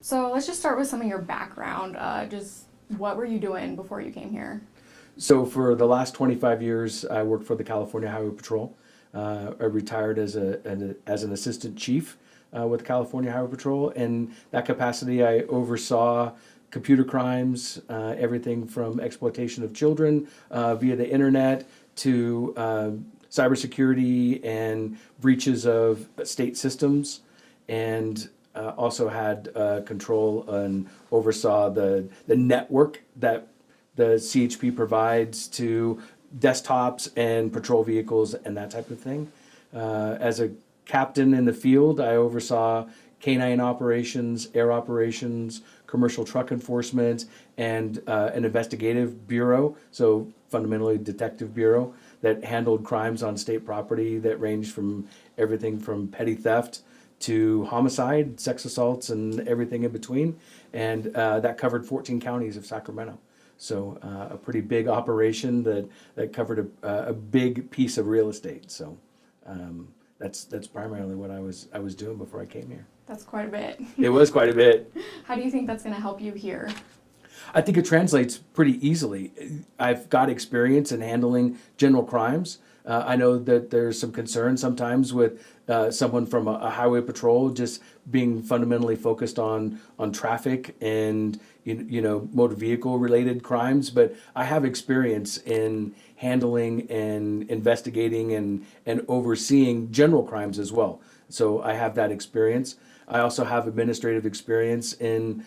So let's just start with some of your background. Just what were you doing before you came here? So for the last 25 years, I worked for the California Highway Patrol. I retired as an assistant chief with California Highway Patrol. In that capacity, I oversaw computer crimes, everything from exploitation of children via the internet to cybersecurity and breaches of state systems, and also had control and oversaw the network that the CHP provides to desktops and patrol vehicles and that type of thing. As a captain in the field, I oversaw canine operations, air operations, commercial truck enforcement, and an investigative bureau, so fundamentally detective bureau, that handled crimes on state property that ranged from everything from petty theft to homicide, sex assaults, and everything in between. And that covered 14 counties of Sacramento. So a pretty big operation that covered a big piece of real estate. So that's primarily what I was doing before I came here. That's quite a bit. It was quite a bit. How do you think that's going to help you here? I think it translates pretty easily. I've got experience in handling general crimes. I know that there's some concern sometimes with someone from a highway patrol just being fundamentally focused on traffic and motor vehicle related crimes, but I have experience in handling and investigating and overseeing general crimes as well. So I have that experience. I also have administrative experience in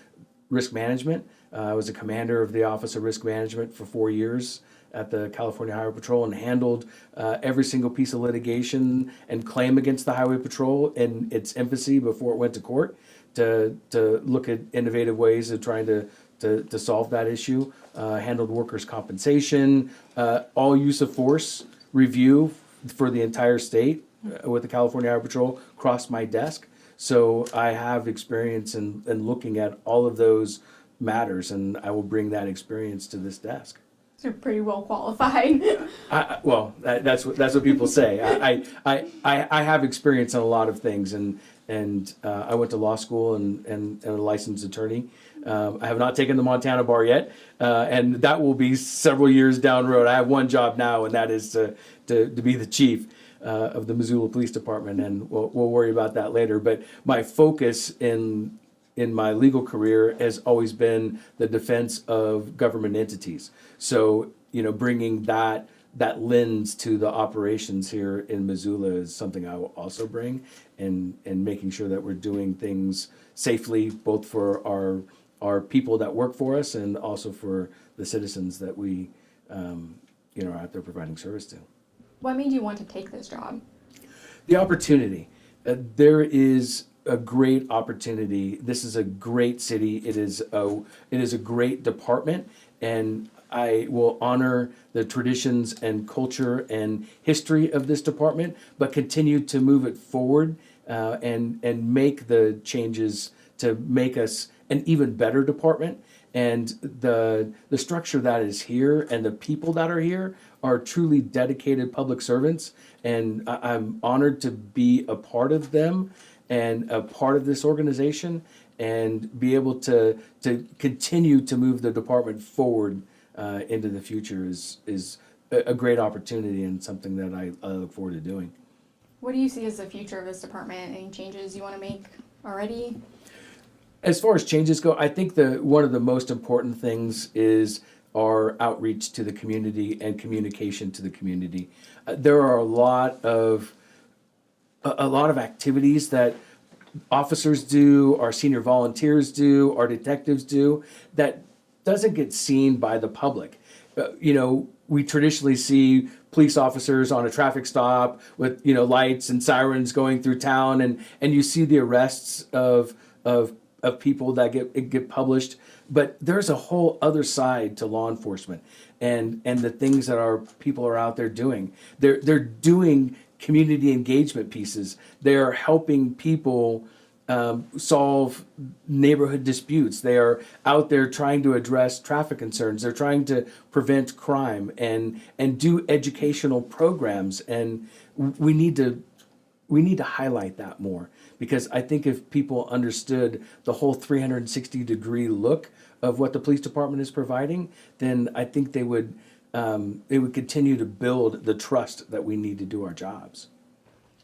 risk management. I was a commander of the Office of Risk Management for 4 years at the California Highway Patrol and handled every single piece of litigation and claim against the Highway Patrol in its infancy before it went to court to look at innovative ways of trying to solve that issue. Handled workers' compensation, all use of force review for the entire state with the California Highway Patrol crossed my desk. So I have experience in looking at all of those matters, and I will bring that experience to this desk. You're pretty well qualified. That's what people say. I have experience in a lot of things, and I went to law school and a licensed attorney. I have not taken the Montana bar yet, and that will be several years down the road. I have one job now, and that is to be the chief of the Missoula Police Department, and we'll worry about that later. But my focus in my legal career has always been the defense of government entities. So, bringing that lens to the operations here in Missoula is something I will also bring, and making sure that we're doing things safely, both for our people that work for us and also for the citizens that we, are out there providing service to. What made you want to take this job? The opportunity. There is a great opportunity. This is a great city. It is a great department, and I will honor the traditions and culture and history of this department, but continue to move it forward and make the changes to make us an even better department. And the structure that is here and the people that are here are truly dedicated public servants, and I'm honored to be a part of them and a part of this organization, and be able to continue to move the department forward into the future is a great opportunity and something that I look forward to doing. What do you see as the future of this department? Any changes you want to make already? As far as changes go, I think one of the most important things is our outreach to the community and communication to the community. There are a lot of activities that officers do, our senior volunteers do, our detectives do, that doesn't get seen by the public. We traditionally see police officers on a traffic stop with lights and sirens going through town, and you see the arrests of people that get published. But there's a whole other side to law enforcement and the things that our people are out there doing. They're doing community engagement pieces. They're helping people solve neighborhood disputes. They are out there trying to address traffic concerns. They're trying to prevent crime and do educational programs. And we need to highlight that more, because I think if people understood the whole 360-degree look of what the police department is providing, then I think they would continue to build the trust that we need to do our jobs.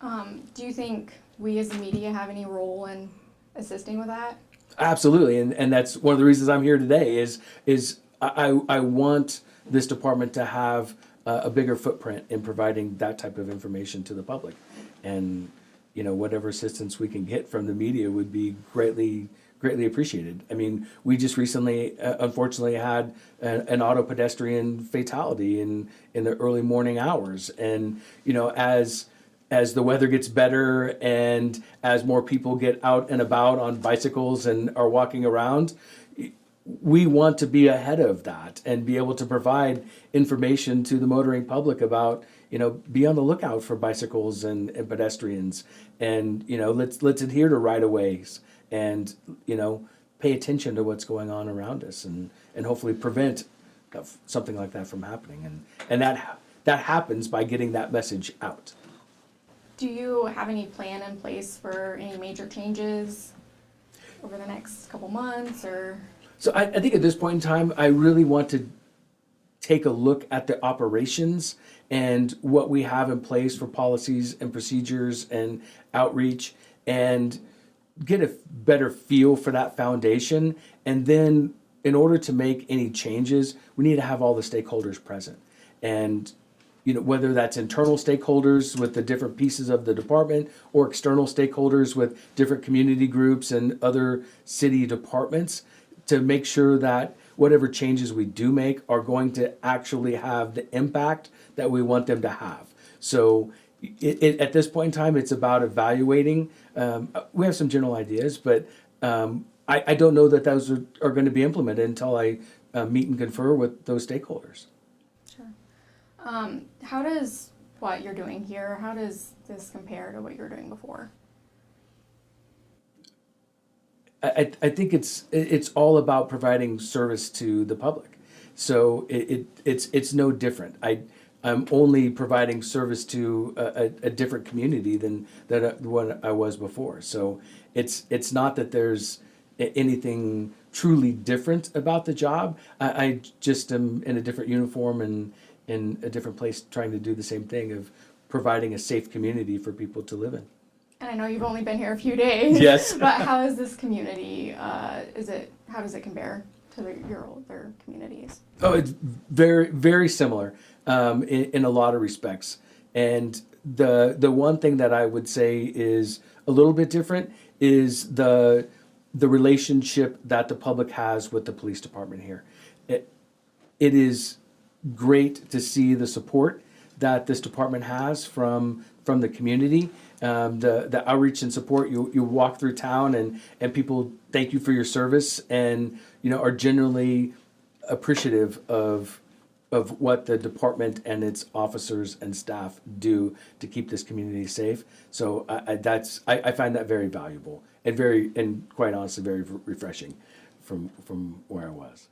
Do you think we as the media have any role in assisting with that? Absolutely, and that's one of the reasons I'm here today is I want this department to have a bigger footprint in providing that type of information to the public, and whatever assistance we can get from the media would be greatly appreciated. I mean, we just recently, unfortunately, had an auto pedestrian fatality in the early morning hours, and as the weather gets better and as more people get out and about on bicycles and are walking around, we want to be ahead of that and be able to provide information to the motoring public about, be on the lookout for bicycles and pedestrians, and let's adhere to right-of-ways, and pay attention to what's going on around us, and hopefully prevent something like that from happening, and that happens by getting that message out. Do you have any plan in place for any major changes over the next couple months, or? So I think at this point in time, I really want to take a look at the operations and what we have in place for policies and procedures and outreach, and get a better feel for that foundation. And then in order to make any changes, we need to have all the stakeholders present. And whether that's internal stakeholders with the different pieces of the department, or external stakeholders with different community groups and other city departments, to make sure that whatever changes we do make are going to actually have the impact that we want them to have. So at this point in time, it's about evaluating. We have some general ideas, but I don't know that those are going to be implemented until I meet and confer with those stakeholders. Sure. How does what you're doing here, how does this compare to what you were doing before? I think it's all about providing service to the public. So it's no different. I'm only providing service to a different community than what I was before. So it's not that there's anything truly different about the job. I just am in a different uniform and in a different place, trying to do the same thing of providing a safe community for people to live in. And I know you've only been here a few days. Yes. But how is this community? How does it compare to your older communities? Oh, it's very, very similar in a lot of respects. And the one thing that I would say is a little bit different is the relationship that the public has with the police department here. It is great to see the support that this department has from the community. The outreach and support, you walk through town and people thank you for your service, and are generally appreciative of what the department and its officers and staff do to keep this community safe. So I find that very valuable and quite honestly very refreshing from where I was.